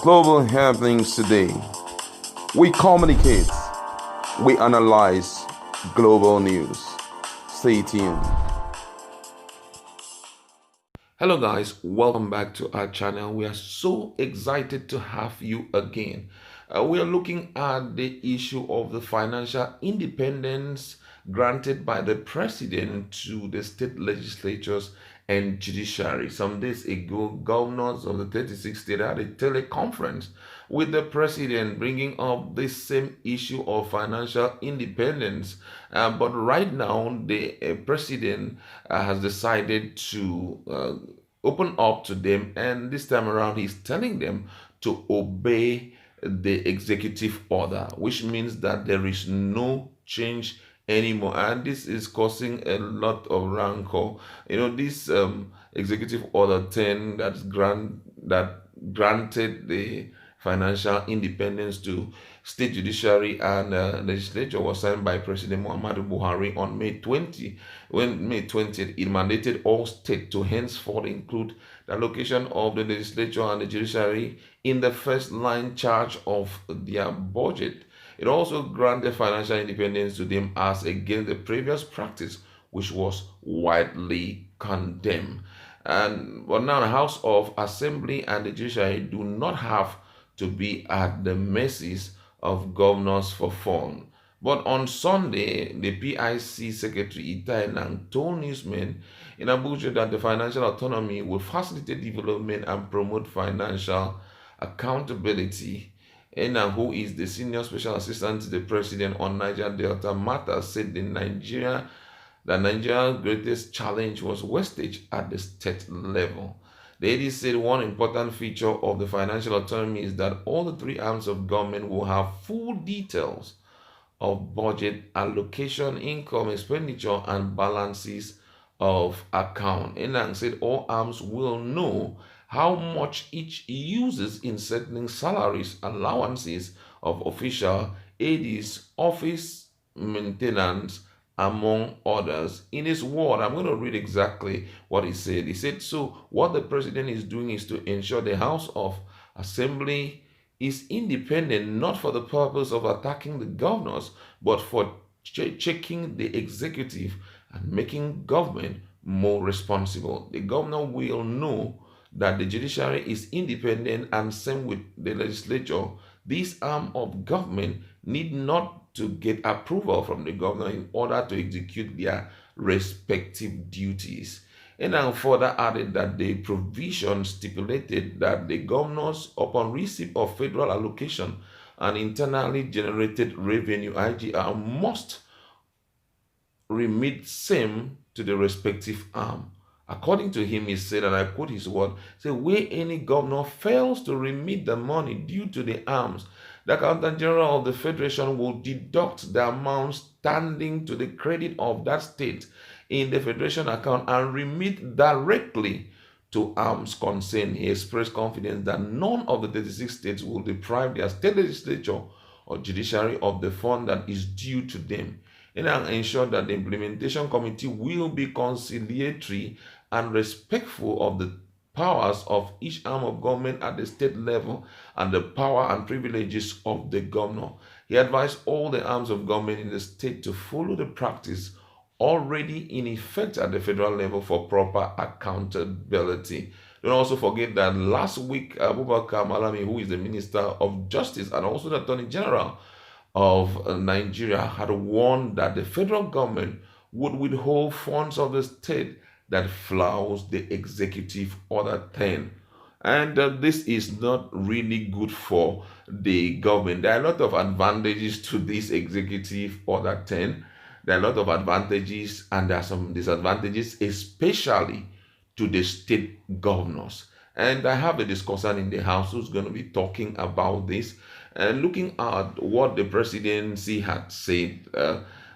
global happenings today. We communicate, we analyze global news. Stay tuned. Hello guys, welcome back to our channel. We are so excited to have you again. We are looking at the issue of the financial independence granted by the president to the state legislatures and judiciary. Some days ago, governors of the 36 states had a teleconference with the president bringing up this same issue of financial independence. But right now, the president has decided to open up to them, and this time around, he's telling them to obey the executive order, which means that there is no change anymore, and this is causing a lot of rancor. This executive order 10 that granted the financial independence to state judiciary and legislature was signed by President Muhammadu Buhari on May 20. When May 20th, it mandated all states to henceforth include the allocation of the legislature and the judiciary in the first line charge of their budget. It also granted financial independence to them as against the previous practice, which was widely condemned. But now the House of Assembly and the judiciary do not have to be at the mercies of governors for fun. But on Sunday, the PIC Secretary Itai Nang told newsmen in Abuja that the financial autonomy will facilitate development and promote financial accountability. Enang, who is the senior special assistant to the president on Niger Delta matters, said Nigeria's greatest challenge was wastage at the state level. The AD said one important feature of the financial autonomy is that all the three arms of government will have full details of budget allocation, income, expenditure, and balances of account. Enang said all arms will know how much each uses in settling salaries, allowances of official, ADs, office maintenance, among others. In his word, I'm going to read exactly what he said. He said, so what the president is doing is to ensure the House of Assembly is independent, not for the purpose of attacking the governors, but for checking the executive and making government more responsible. The governor will know that the judiciary is independent, and same with the legislature. This arm of government need not to get approval from the governor in order to execute their respective duties. And then further added that the provision stipulated that the governors, upon receipt of federal allocation and internally generated revenue IGR, must remit same to the respective arm. According to him, he said, and I quote his word, say, where any governor fails to remit the money due to the arms, the Accountant General of the Federation will deduct the amount standing to the credit of that state in the Federation account and remit directly to arms concerned. He expressed confidence that none of the 36 states will deprive their state legislature or judiciary of the fund that is due to them, and ensure that the implementation committee will be conciliatory and respectful of the powers of each arm of government at the state level and the power and privileges of the governor. He advised all the arms of government in the state to follow the practice already in effect at the federal level for proper accountability. Don't also forget that last week, Abubakar Malami, who is the Minister of Justice and also the Attorney General of Nigeria, had warned that the federal government would withhold funds of the state that flouts the executive order 10. And this is not really good for the government. There are a lot of advantages to this executive order 10. There are a lot of advantages, and there are some disadvantages, especially to the state governors. And I have a discussant in the House who's going to be talking about this and looking at what the presidency had said.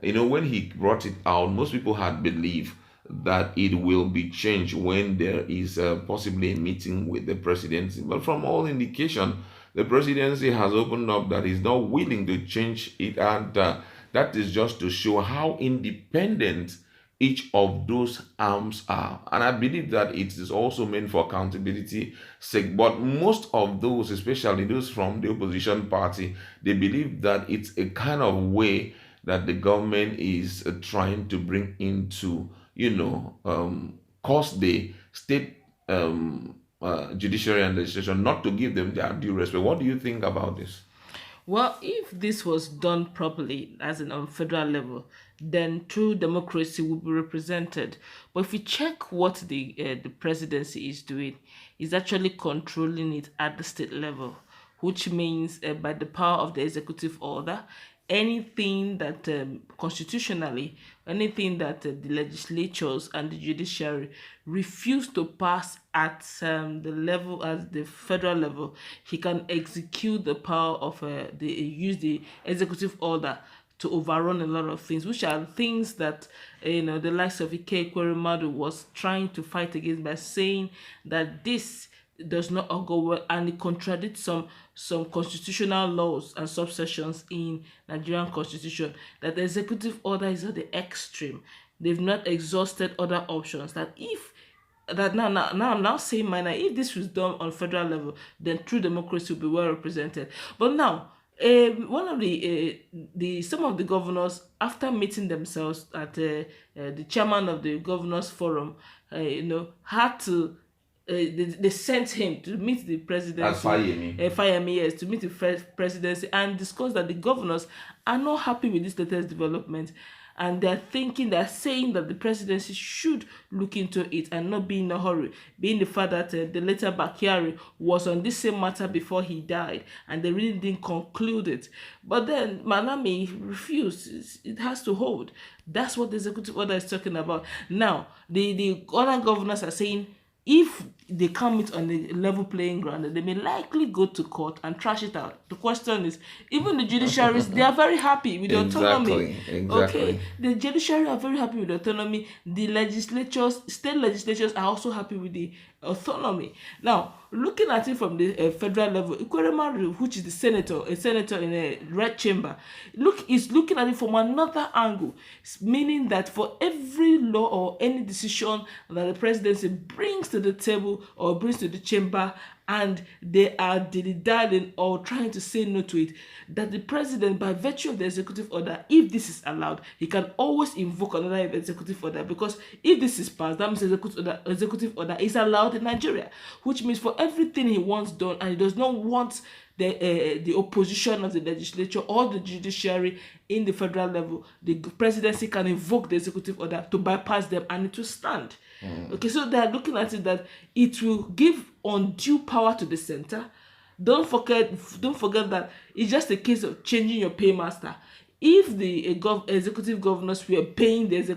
When he brought it out, most people had believed that it will be changed when there is possibly a meeting with the presidency. But from all indication, the presidency has opened up that is not willing to change it, and that is just to show how independent each of those arms are. And I believe that it is also meant for accountability sake. But most of those, especially those from the opposition party, they believe that it's a kind of way that the government is trying to bring into, cause the state judiciary and legislation not to give them their due respect. What do you think about this? Well, if this was done properly, as in on federal level, then true democracy would be represented. But if you check what the presidency is doing, is actually controlling it at the state level, which means by the power of the executive order, anything that constitutionally, anything that the legislatures and the judiciary refuse to pass at the level, at the federal level, he can execute the power of the use the executive order to overrun a lot of things, which are things that the likes of Ike Ekeremadu was trying to fight against by saying that this does not go well, and it contradicts some constitutional laws and subsections in Nigerian constitution, that the executive order is at the extreme. They've not exhausted other options. That if that now I'm now saying minor, if this was done on federal level, then true democracy will be well represented. But now, one of the some of the governors, after meeting themselves at the chairman of the governors forum, had to they sent him to meet the That's presidency, fine. fire me, yes, to meet the presidency and discuss that the governors are not happy with this latest development, and they're saying that the presidency should look into it and not be in a hurry, being the fact that the later Bakari was on this same matter before he died and they really didn't conclude it. But then Manami refused. It has to hold. That's what the executive order is talking about. Now the other governors are saying if they can't meet on a level playing ground, they may likely go to court and trash it out. The question is, even the judiciaries, they are very happy with the autonomy. Exactly, Okay, exactly. the judiciary are very happy with the autonomy. The legislatures, state legislatures are also happy with the autonomy. Now, looking at it from the federal level, Ikweremadu, which is a senator in a red chamber, is looking at it from another angle, meaning that for every law or any decision that the presidency brings to the table or brings to the chamber, and they are dilly-dallying or trying to say no to it, that the president, by virtue of the executive order, if this is allowed, he can always invoke another executive order, because if this is passed, that means executive order is allowed in Nigeria, which means for everything he wants done, and he does not want the opposition of the legislature or the judiciary in the federal level, the presidency can invoke the executive order to bypass them and it will stand. Okay, so they are looking at it that it will give undue power to the center. Don't forget that it's just a case of changing your paymaster. If the executive governors were paying the the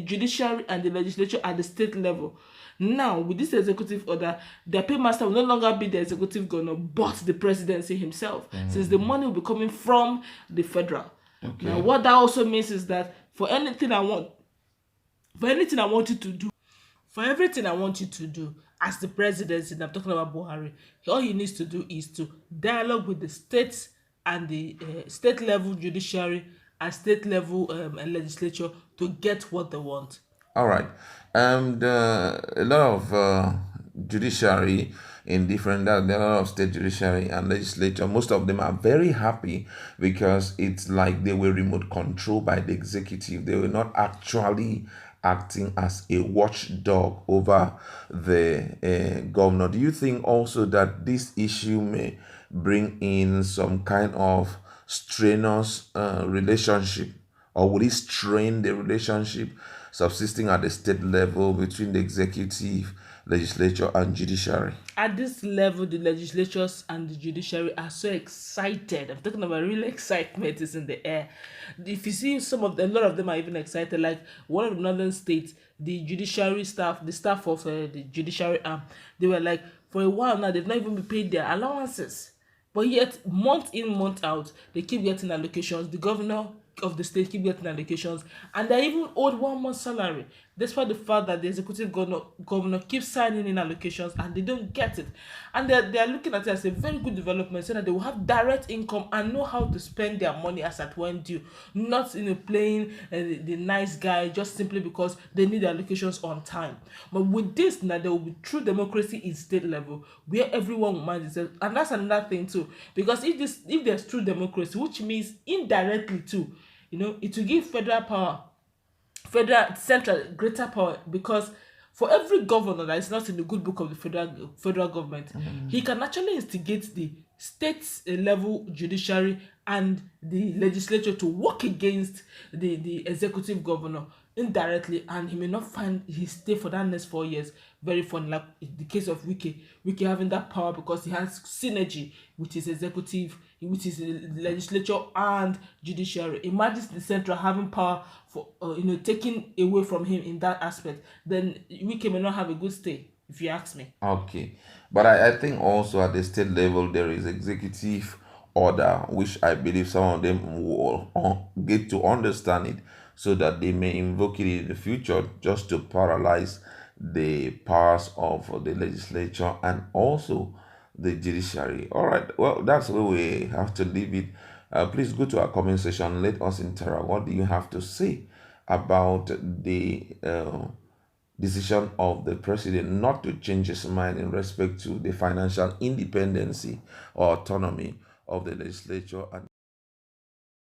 judiciary and the legislature at the state level, now with this executive order, the paymaster will no longer be the executive governor but the presidency himself, since the money will be coming from the federal. Now, Okay. what that also means is that for anything I want you to do, for everything I want you to do as the presidency, and I'm talking about Buhari, all he needs to do is to dialogue with the states and the state level judiciary and state level legislature to get what they want. All right. A lot of judiciary in different, there are a lot of state judiciary and legislature. Most of them are very happy because it's like they were remote controlled by the executive. They were not actually acting as a watchdog over the governor. Do you think also that this issue may bring in some kind of strenuous relationship, or will it strain the relationship subsisting at the state level between the executive, legislature, and judiciary? At this level, the legislatures and the judiciary are so excited. I'm talking about real excitement is in the air. If you see a lot of them are even excited. Like one of the northern states, the judiciary staff, the staff of the judiciary arm, they were like, for a while now, they've not even been paid their allowances. But yet, month in, month out, they keep getting allocations. The governor of the state keep getting allocations, and they're even owed 1 month salary. despite the fact that the executive governor keeps signing in allocations and they don't get it. And they're looking at it as a very good development so that they will have direct income and know how to spend their money as at when due, not playing the nice guy just simply because they need their allocations on time. But with this now, there will be true democracy in state level where everyone will manage themselves. And that's another thing too, because if there's true democracy, which means indirectly too, it will give federal central greater power, because for every governor that is not in the good book of the federal government, he can actually instigate the state level judiciary and the legislature to work against the executive governor indirectly, and he may not find his stay for that next 4 years very fun, like in the case of Wike having that power because he has synergy with his executive, with his legislature and judiciary. Imagine the central having power for taking away from him in that aspect, then Wike may not have a good stay, if you ask me. Okay, but I think also at the state level there is executive order, which I believe some of them will get to understand it, so that they may invoke it in the future just to paralyze the powers of the legislature and also the judiciary. All right, well, that's where we have to leave it. Please go to our comment section. Let us interact. What do you have to say about the decision of the president not to change his mind in respect to the financial independency or autonomy of the legislature and